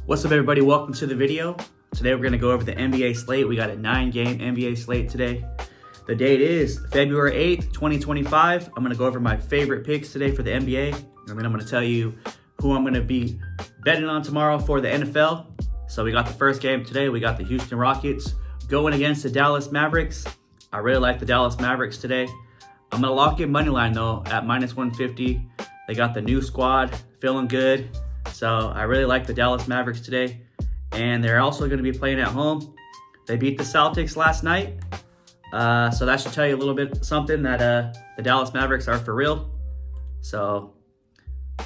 What's up, everybody? Welcome to the video. Today we're going to go over the NBA slate. We got a 9-game NBA slate today. The date is February 8th, 2025. I'm going to go over my favorite picks today for the NBA. And then I'm going to tell you who I'm going to be betting on tomorrow for the NFL. So we got the first game today. We got the Houston Rockets going against the Dallas Mavericks. I really like the Dallas Mavericks today. I'm going to lock in moneyline though at minus 150. They got the new squad, feeling good. So I really like the Dallas Mavericks today. And they're also going to be playing at home. They beat the Celtics last night. So that should tell you a little bit something that the Dallas Mavericks are for real. So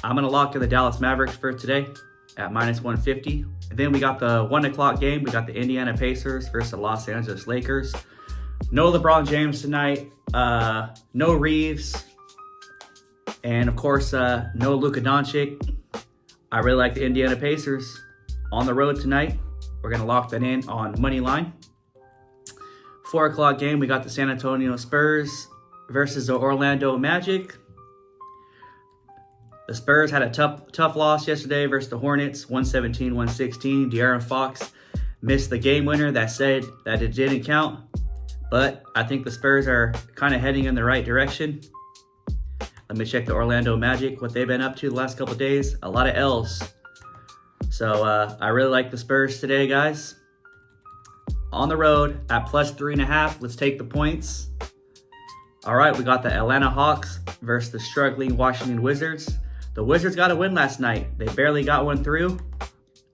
I'm going to lock in the Dallas Mavericks for today at minus 150. And then we got the 1 o'clock game. We got the Indiana Pacers versus the Los Angeles Lakers. No LeBron James tonight. No Reeves. And of course, no Luka Doncic. I really like the Indiana Pacers on the road tonight. We're going to lock that in on money line. 4 o'clock game, we got the San Antonio Spurs versus the Orlando Magic. The Spurs had a tough loss yesterday versus the Hornets, 117-116. De'Aaron Fox missed the game winner that said that it didn't count. But I think the Spurs are kind of heading in the right direction. Let me check the Orlando Magic, what they've been up to the last couple of days. A lot of L's. So I really like the Spurs today, guys. On the road at plus 3.5. Let's take the points. All right, we got the Atlanta Hawks versus the struggling Washington Wizards. The Wizards got a win last night. They barely got one through.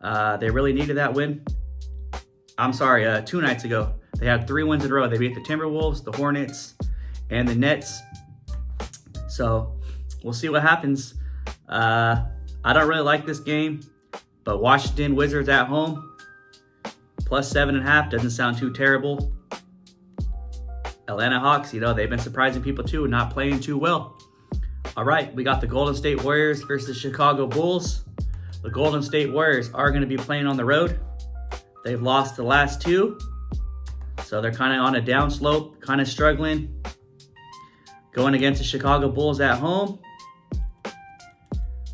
They really needed that win. I'm sorry, 2 nights ago. They had 3 wins in a row. They beat the Timberwolves, the Hornets, and the Nets. So we'll see what happens. I don't really like this game, but Washington Wizards at home, plus 7.5 doesn't sound too terrible. Atlanta Hawks, they've been surprising people too, not playing too well. All right, we got the Golden State Warriors versus the Chicago Bulls. The Golden State Warriors are going to be playing on the road. They've lost the last 2, so they're kind of on a downslope, kind of struggling. Going against the Chicago Bulls at home.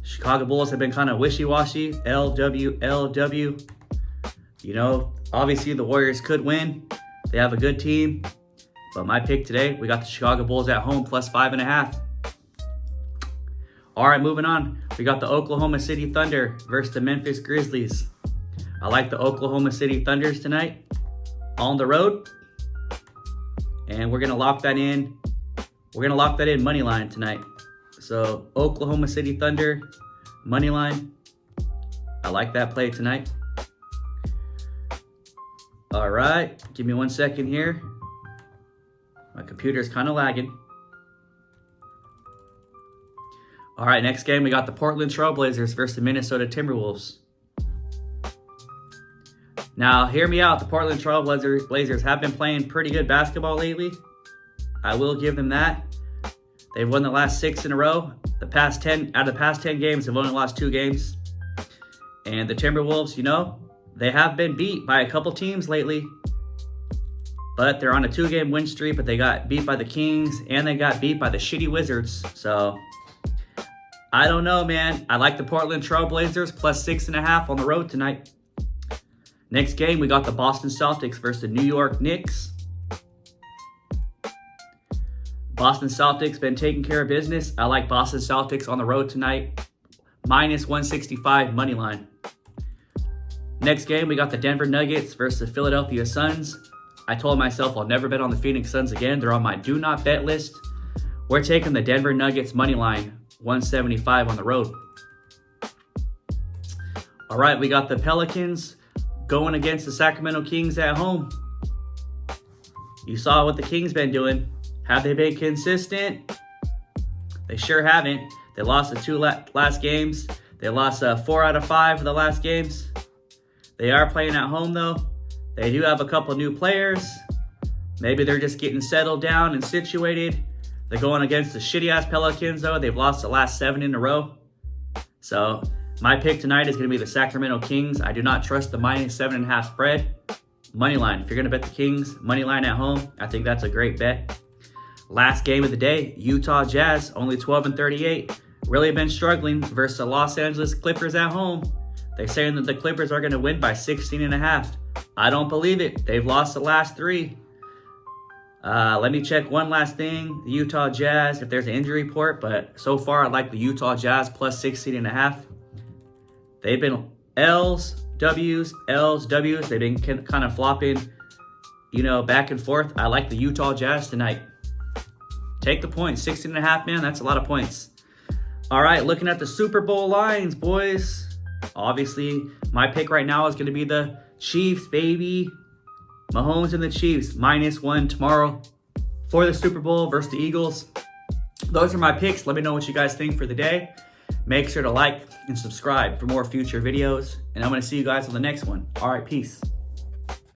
Chicago Bulls have been kind of wishy-washy. LW. Obviously the Warriors could win. They have a good team. But my pick today, we got the Chicago Bulls at home, plus 5.5. All right, moving on. We got the Oklahoma City Thunder versus the Memphis Grizzlies. I like the Oklahoma City Thunders tonight on the road. And we're going to lock that in. We're going to lock that in money line tonight. So Oklahoma City Thunder, money line. I like that play tonight. All right. Give me 1 second here. My computer's kind of lagging. All right, next game, we got the Portland Trail Blazers versus the Minnesota Timberwolves. Now, hear me out. The Portland Trail Blazers have been playing pretty good basketball lately. I will give them that. They've won the last 6 in a row. Out of the past 10 games, they've only lost 2 games. And the Timberwolves, they have been beat by a couple teams lately. But they're on a 2-game win streak, but they got beat by the Kings and they got beat by the shitty Wizards. So, I don't know, man. I like the Portland Trail Blazers plus 6.5 on the road tonight. Next game, we got the Boston Celtics versus the New York Knicks. Boston Celtics been taking care of business. I like Boston Celtics on the road tonight. Minus 165 money line. Next game, we got the Denver Nuggets versus the Philadelphia Suns. I told myself I'll never bet on the Phoenix Suns again. They're on my do not bet list. We're taking the Denver Nuggets money line, 175 on the road. All right, we got the Pelicans going against the Sacramento Kings at home. You saw what the Kings been doing. Have they been consistent? They sure haven't. They lost the 2 last games. They lost 4 out of 5 of the last games. They are playing at home, though. They do have a couple new players. Maybe they're just getting settled down and situated. They're going against the shitty-ass Pelicans, though. They've lost the last 7 in a row. So my pick tonight is going to be the Sacramento Kings. I do not trust the minus 7.5 spread. Money line. If you're going to bet the Kings, money line at home, I think that's a great bet. Last game of the day, Utah Jazz, only 12-38. Really been struggling versus the Los Angeles Clippers at home. They're saying that the Clippers are going to win by 16.5. I don't believe it. They've lost the last 3. Let me check one last thing. The Utah Jazz, if there's an injury report, but so far I like the Utah Jazz plus 16.5. They've been L's, W's, L's, W's. They've been kind of flopping, back and forth. I like the Utah Jazz tonight. Take the points. 16.5, man. That's a lot of points. All right, looking at the Super Bowl lines, boys. Obviously, my pick right now is going to be the Chiefs, baby. Mahomes and the Chiefs, -1 tomorrow for the Super Bowl versus the Eagles. Those are my picks. Let me know what you guys think for the day. Make sure to like and subscribe for more future videos. And I'm going to see you guys on the next one. All right, peace.